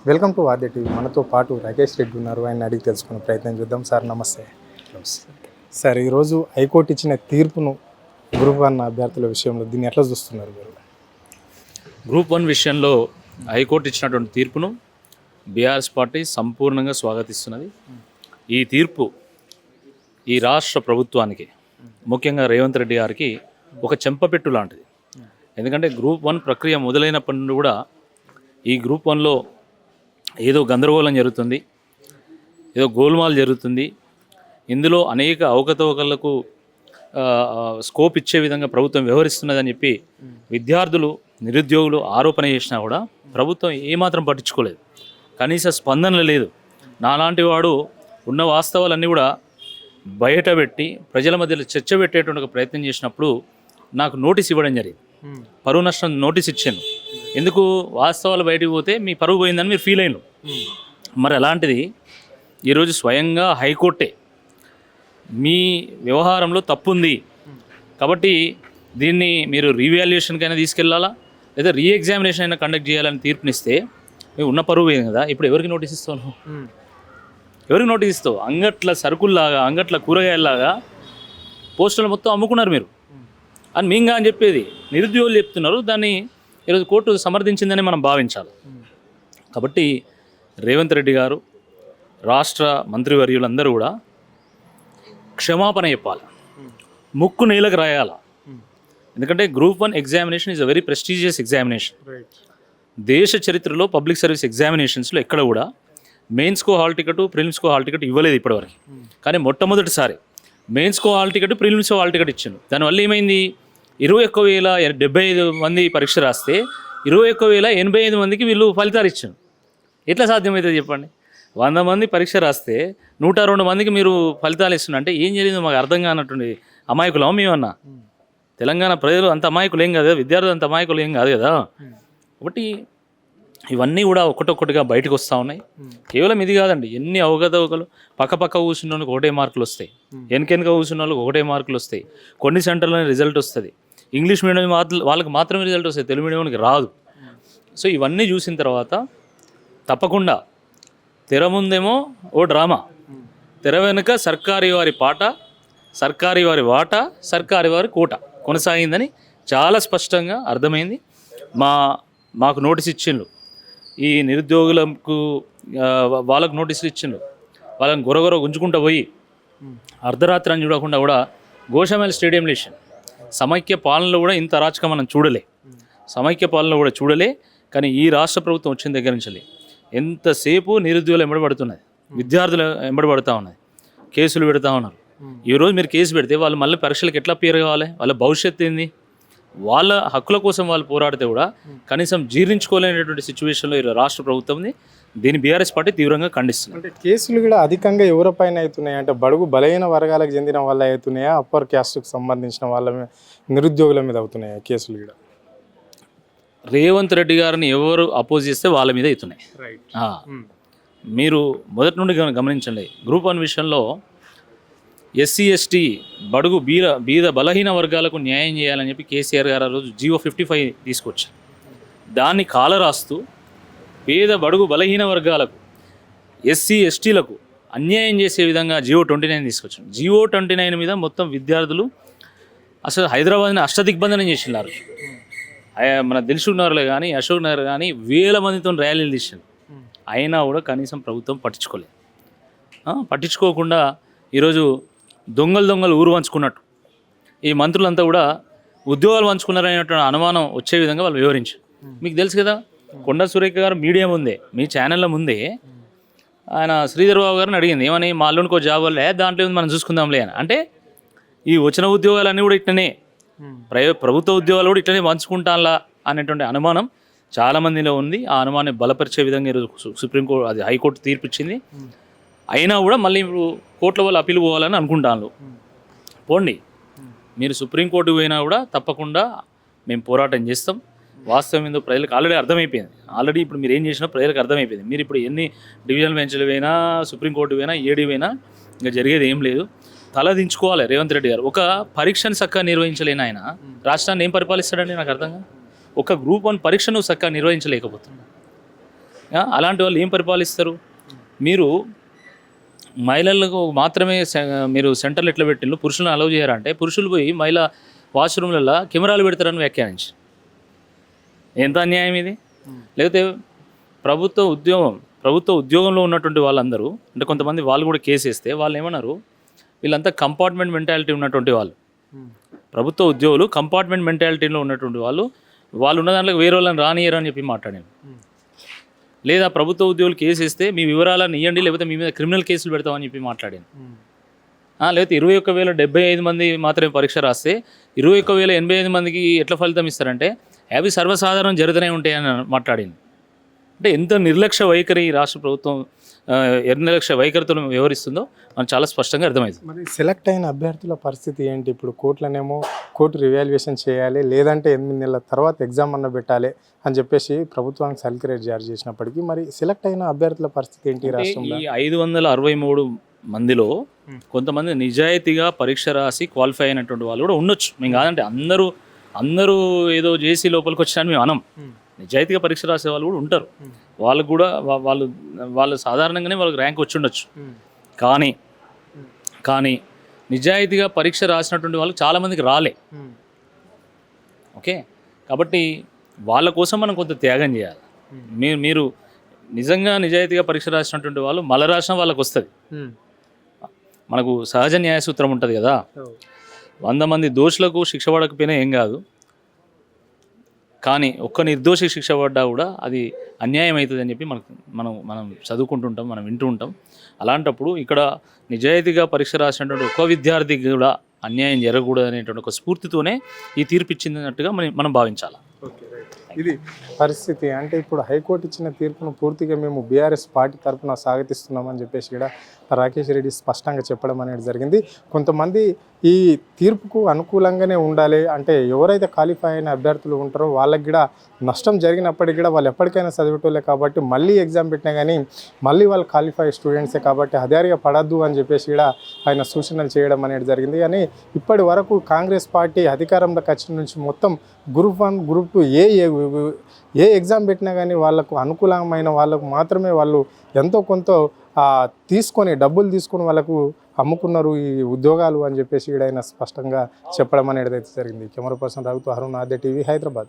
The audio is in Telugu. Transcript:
Welcome to ఆర్డే TV. మనతో పాటు రాకేష్ రెడ్డి ఉన్నారు. ఆయన అడిగి తెలుసుకునే ప్రయత్నం చేద్దాం. సార్ నమస్తే. సార్, ఈరోజు హైకోర్టు ఇచ్చిన తీర్పును గ్రూప్ 1 అభ్యర్థుల విషయంలో దీన్ని ఎట్లా చూస్తున్నారు మీరు? గ్రూప్ 1 విషయంలో హైకోర్టు ఇచ్చినటువంటి తీర్పును బీఆర్ఎస్ పార్టీ సంపూర్ణంగా స్వాగతిస్తున్నది. ఈ తీర్పు ఈ రాష్ట్ర ప్రభుత్వానికి, ముఖ్యంగా రేవంత్ రెడ్డి గారికి ఒక చెంపపెట్టు లాంటిది. ఎందుకంటే గ్రూప్ 1 ప్రక్రియ మొదలైనప్పటి నుండి కూడా ఈ గ్రూప్ 1లో ఏదో గందరగోళం జరుగుతుంది, ఏదో గోల్మాల్ జరుగుతుంది. ఇందులో అనేక అవకతవకలకు స్కోప్ ఇచ్చే విధంగా ప్రభుత్వం వ్యవహరిస్తున్నదని చెప్పి విద్యార్థులు, నిరుద్యోగులు ఆరోపణ చేసినా కూడా ప్రభుత్వం ఏమాత్రం పట్టించుకోలేదు. కనీస స్పందన లేదు. నాలాంటి వాడు ఉన్న వాస్తవాలన్నీ కూడా బయటపెట్టి ప్రజల మధ్యలో చర్చ పెట్టేటువంటి ఒక ప్రయత్నం చేసినప్పుడు నాకు నోటీస్ ఇవ్వడం జరిగింది. పరువు నష్టం నోటీస్ ఇచ్చాను. ఎందుకు? వాస్తవాలు బయటకు పోతే మీ పరువు పోయిందని మీరు ఫీల్ అయినారు. మరి అలాంటిది ఈరోజు స్వయంగా హైకోర్టే మీ వ్యవహారంలో తప్పు ఉంది కాబట్టి దీన్ని మీరు రీవాల్యుయేషన్కైనా తీసుకెళ్లాలా, లేదా రీఎగ్జామినేషన్ అయినా కండక్ట్ చేయాలని తీర్పునిస్తే మీరు ఉన్న పరువు పోయింది కదా. ఇప్పుడు ఎవరికి నోటీస్ ఇస్తావు? ఎవరికి నోటీస్ ఇస్తావు? అంగట్ల సరుకుల్లాగా, అంగట్ల కూరగాయల్లాగా పోస్టులు మొత్తం అమ్ముకున్నారు మీరు అని మీంగా అని చెప్పేది నిరుద్యోగులు చెప్తున్నారు. దాన్ని ఈరోజు కోర్టు సమర్థించిందని మనం భావించాలి. కాబట్టి రేవంత్ రెడ్డి గారు, రాష్ట్ర మంత్రివర్యులందరూ కూడా క్షమాపణ చెప్పాలి, ముక్కు నేలకు రాయాలి. ఎందుకంటే group 1 examination is a very prestigious examination. దేశ చరిత్రలో పబ్లిక్ సర్వీస్ ఎగ్జామినేషన్స్లో ఎక్కడ కూడా మెయిన్స్కో హాల్ టికెట్, ప్రిలిమ్స్కో హాల్ టికెట్ ఇవ్వలేదు ఇప్పటివరకు. కానీ మొట్టమొదటిసారి మెయిన్స్కో హాల్ టికెట్, ప్రిలిమ్స్కో హాల్ టికెట్ ఇచ్చాను. దానివల్ల ఏమైంది? 21,075 మంది పరీక్ష రాస్తే 21,085 మందికి వీళ్ళు ఫలితాలు ఇచ్చాను. ఎట్లా సాధ్యమవుతుంది చెప్పండి? 100 మంది పరీక్ష రాస్తే 102 మందికి మీరు ఫలితాలు ఇస్తున్నారు అంటే ఏం జరిగిందో మాకు అర్థం కానట్టుండి. అమాయకులం మేమన్నా? తెలంగాణ ప్రజలు అంత అమాయకులు ఏం కాదు కదా, విద్యార్థులు అంత అమాయకులు ఏం కాదు కదా. కాబట్టి ఇవన్నీ కూడా ఒక్కొక్కటిగా బయటకు వస్తూ ఉన్నాయి. కేవలం ఇది కాదండి, ఎన్ని అవకతవకలు. పక్క కూర్చున్న వాళ్ళకి 1 మార్కులు వస్తాయి, వెనక కూర్చున్న వాళ్ళకి 1 మార్కులు వస్తాయి. కొన్ని సెంటర్లోనే రిజల్ట్ వస్తుంది. ఇంగ్లీష్ మీడియం వాళ్ళకి మాత్రమే రిజల్ట్ వస్తాయి, తెలుగు మీడియంకి రాదు. సో ఇవన్నీ చూసిన తర్వాత తప్పకుండా తెర ముందేమో ఓ డ్రామా, తెర వెనుక సర్కారీ వారి పాట, సర్కారీ వారి వాట, సర్కారీ వారి కోట కొనసాగిందని చాలా స్పష్టంగా అర్థమైంది. మాకు నోటీస్ ఇచ్చిండ్రు, ఈ నిరుద్యోగులకు వాళ్ళకు నోటీసులు ఇచ్చిండ్రు. వాళ్ళని గొరగొర గుంజుకుంటూ పోయి అర్ధరాత్రి అని చూడకుండా కూడా గోషామహల్ స్టేడియంలో ఇచ్చాను. సమైక్య పాలనలో కూడా ఇంత అరాచకం మనం చూడలే, సమైక్య పాలనలో కూడా చూడలే. కానీ ఈ రాష్ట్ర ప్రభుత్వం వచ్చిన దగ్గర నుంచి ఎంతసేపు నిరుద్యోగులు ఎంబడబడుతున్నది, విద్యార్థులు ఎంబడబడుతూ ఉన్నది, కేసులు పెడతా ఉన్నారు. ఈరోజు మీరు కేసు పెడితే వాళ్ళు మళ్ళీ పరీక్షలకు ఎట్లా పేరు కావాలి? వాళ్ళ భవిష్యత్తు ఏంది? వాళ్ళ హక్కుల కోసం వాళ్ళు పోరాడితే కూడా కనీసం జీర్ణించుకోలేనటువంటి సిచ్యువేషన్లో ఈ రాష్ట్ర ప్రభుత్వం ఉంది. దీన్ని బీఆర్ఎస్ పార్టీ తీవ్రంగా ఖండిస్తుంది. అంటే కేసులు కూడా అధికంగా ఎవరిపైన అవుతున్నాయి అంటే బడుగు బలహీన వర్గాలకు చెందిన వాళ్ళ అవుతున్నాయా, అప్పర్ క్యాస్ట్కి సంబంధించిన వాళ్ళ నిరుద్యోగుల మీద అవుతున్నాయా కేసులు కూడా? రేవంత్ రెడ్డి గారిని ఎవరు అపోజ్ చేస్తే వాళ్ళ మీద అవుతున్నాయి. మీరు మొదటి నుండి గమనించండి, గ్రూప్ 1 విషయంలో ఎస్సీ ఎస్టీ బడుగు బీద బలహీన వర్గాలకు న్యాయం చేయాలని చెప్పి కేసీఆర్ గారు ఆ రోజు జీవో 55 తీసుకొచ్చారు. దాన్ని కాలరాస్తూ పేద బడుగు బలహీన వర్గాలకు, ఎస్సీ ఎస్టీలకు అన్యాయం చేసే విధంగా జీవో 29 తీసుకొచ్చారు. జీవో 29 మీద మొత్తం విద్యార్థులు అసలు హైదరాబాద్ని అష్టదిగ్బంధనం చేసినారు. మన దిల్సుఖ్ నగర్లో కానీ, అశోక్ నగర్ కానీ వేల మందితో ర్యాలీలు తీసారు. అయినా కూడా కనీసం ప్రభుత్వం పట్టించుకోలేదు. పట్టించుకోకుండా ఈరోజు దొంగలు ఊరు పంచుకున్నట్టు ఈ మంత్రులంతా కూడా ఉద్యోగాలు పంచుకున్నారనేటువంటి అనుమానం వచ్చే విధంగా వాళ్ళు వివరించారు. మీకు తెలుసు కదా, కొండా సురేఖ గారు మీడియా ముందే, మీ ఛానళ్ళ ముందే ఆయన శ్రీధర్ బాబు గారిని అడిగింది, ఏమని? మా అల్లునికో జాబ్ వల్ల దాంట్లో మనం చూసుకుందాంలే అని. అంటే ఈ వచ్చిన ఉద్యోగాలన్నీ కూడా ఇట్లనే, ప్రభుత్వ ఉద్యోగాలు కూడా ఇట్లనే పంచుకుంటాలా అనేటువంటి అనుమానం చాలామందిలో ఉంది. ఆ అనుమానాన్ని బలపరిచే విధంగా ఈరోజు సుప్రీంకోర్టు, అది హైకోర్టు తీర్పు ఇచ్చింది. అయినా కూడా మళ్ళీ ఇప్పుడు కోర్టుల వాళ్ళు అప్పీల్ పోవాలని అనుకుంటాను. పోండి, మీరు సుప్రీంకోర్టు పోయినా కూడా తప్పకుండా మేము పోరాటం చేస్తాం. వాస్తవం ఏందో ప్రజలకు ఆల్రెడీ అర్థమైపోయింది. ఆల్రెడీ ఇప్పుడు మీరు ఏం చేసినా ప్రజలకు అర్థమైపోయింది. మీరు ఇప్పుడు ఎన్ని డివిజనల్ బెంచ్లు పోయినా, సుప్రీంకోర్టు పోయినా, ఏడీ పోయినా ఇంకా జరిగేది ఏం లేదు. తల దించుకోవాలి రేవంత్ రెడ్డి గారు. ఒక పరీక్షను చక్కగా నిర్వహించలేని ఆయన రాష్ట్రాన్ని ఏం పరిపాలిస్తాడండి? నాకు అర్థంగా. ఒక గ్రూప్ 1 పరీక్షను చక్కగా నిర్వహించలేకపోతున్నాడు. అలాంటి వాళ్ళు ఏం పరిపాలిస్తారు? మీరు మహిళలకు మాత్రమే మీరు సెంటర్లు ఎట్లా పెట్టిండ్రు, పురుషులను అలౌ చేయారంటే పురుషులు పోయి మహిళా వాష్రూమ్లలో కెమెరాలు పెడతారని వ్యాఖ్యానించి ఎంత అన్యాయం ఇది? లేకపోతే ప్రభుత్వ ఉద్యోగంలో ఉన్నటువంటి వాళ్ళందరూ అంటే కొంతమంది వాళ్ళు కూడా కేసు వేస్తే వాళ్ళు ఏమన్నారు, వీళ్ళంతా కంపార్ట్మెంట్ మెంటాలిటీ ఉన్నటువంటి వాళ్ళు, ప్రభుత్వ ఉద్యోగులు కంపార్ట్మెంట్ మెంటాలిటీలో ఉన్నటువంటి వాళ్ళు ఉన్న దాంట్లో వేరే వాళ్ళని రానియరు అని చెప్పి మాట్లాడాను. లేదా ప్రభుత్వ ఉద్యోగులు కేసు వేస్తే మీ వివరాలను ఇవ్వండి, లేకపోతే మీ మీద క్రిమినల్ కేసులు పెడతామని చెప్పి మాట్లాడాను. లేకపోతే 21,075 మంది మాత్రమే పరీక్ష రాస్తే 21,085 మందికి ఎట్లా ఫలితం ఇస్తారంటే అవి సర్వసాధారణం జరుగుతూనే ఉంటాయని మాట్లాడింది. అంటే ఎంత నిర్లక్ష్య వైఖరి ఈ రాష్ట్ర ప్రభుత్వం నిర్లక్ష్య వైఖరితో వ్యవహరిస్తుందో మనకు చాలా స్పష్టంగా అర్థమవుతుంది. మరి సెలెక్ట్ అయిన అభ్యర్థుల పరిస్థితి ఏంటి? ఇప్పుడు కోర్టు రివాల్యుయేషన్ చేయాలి, లేదంటే 8 నెలల తర్వాత ఎగ్జామ్ అన్న పెట్టాలి అని చెప్పేసి ప్రభుత్వానికి సర్క్యులర్ జారీ చేసినప్పటికీ మరి సెలెక్ట్ అయిన అభ్యర్థుల పరిస్థితి ఏంటి రాష్ట్రంలో? ఈ 563 మందిలో కొంతమంది నిజాయితీగా పరీక్ష రాసి క్వాలిఫై అయినటువంటి వాళ్ళు కూడా ఉండొచ్చు. మేము కాదంటే అందరూ ఏదో చేసి లోపలికి వచ్చారని మేము అనం. నిజాయితీగా పరీక్ష రాసే వాళ్ళు కూడా ఉంటారు. వాళ్ళకు కూడా వాళ్ళు సాధారణంగానే వాళ్ళకి ర్యాంక్ వచ్చి ఉండొచ్చు. కానీ నిజాయితీగా పరీక్ష రాసినటువంటి వాళ్ళు చాలామందికి రాలే. ఓకే, కాబట్టి వాళ్ళ కోసం మనం కొంత త్యాగం చేయాలి. మీరు నిజంగా నిజాయితీగా పరీక్ష రాసినటువంటి వాళ్ళు మళ్ళీ రాసిన వాళ్ళకి వస్తుంది. మనకు సహజ న్యాయ సూత్రం ఉంటుంది కదా, 100 మంది దోషులకు శిక్ష పడకపోయినా ఏం కాదు, కానీ ఒక్క నిర్దోషి శిక్ష పడ్డా కూడా అది అన్యాయం అవుతుంది అని చెప్పి మనం చదువుకుంటుంటాం, మనం వింటూ ఉంటాం. అలాంటప్పుడు ఇక్కడ నిజాయితీగా పరీక్ష రాసినటువంటి ఒక్క విద్యార్థికి కూడా అన్యాయం జరగకూడదు అనేటువంటి ఒక స్ఫూర్తితోనే ఈ తీర్పు ఇచ్చిందన్నట్టుగా మనం భావించాలి. ఇది పరిస్థితి. అంటే ఇప్పుడు హైకోర్టు ఇచ్చిన తీర్పును పూర్తిగా మేము బీఆర్ఎస్ పార్టీ తరఫున స్వాగతిస్తున్నామని చెప్పేసి కూడా రాకేష్ రెడ్డి స్పష్టంగా చెప్పడం అనేది జరిగింది. కొంతమంది ఈ తీర్పుకు అనుకూలంగానే ఉండాలి, అంటే ఎవరైతే క్వాలిఫై అయిన అభ్యర్థులు ఉంటారో వాళ్ళకి కూడా నష్టం జరిగినప్పటికీ కూడా వాళ్ళు ఎప్పటికైనా చదివేటోళ్ళే కాబట్టి మళ్ళీ ఎగ్జామ్ పెట్టినా కానీ మళ్ళీ వాళ్ళు క్వాలిఫై స్టూడెంట్సే కాబట్టి హదారిగా పడద్దు అని చెప్పేసి కూడా ఆయన సూచనలు చేయడం అనేది జరిగింది. కానీ ఇప్పటి వరకు కాంగ్రెస్ పార్టీ అధికారంలోకి వచ్చిన నుంచి మొత్తం గ్రూప్ 1 గ్రూప్ 2 ఏ ఎగ్జామ్ పెట్టినా కానీ వాళ్ళకు అనుకూలమైన వాళ్ళకు మాత్రమే వాళ్ళు ఎంతో కొంత డబ్బులు తీసుకొని వాళ్ళకు అమ్ముకున్నారు ఈ ఉద్యోగాలు అని చెప్పేసి కూడా ఆయన స్పష్టంగా చెప్పడం అనేది అయితే జరిగింది. కెమెరా పర్సన్ రఘుతో అరుణ్ ఆద్య టీవీ హైదరాబాద్.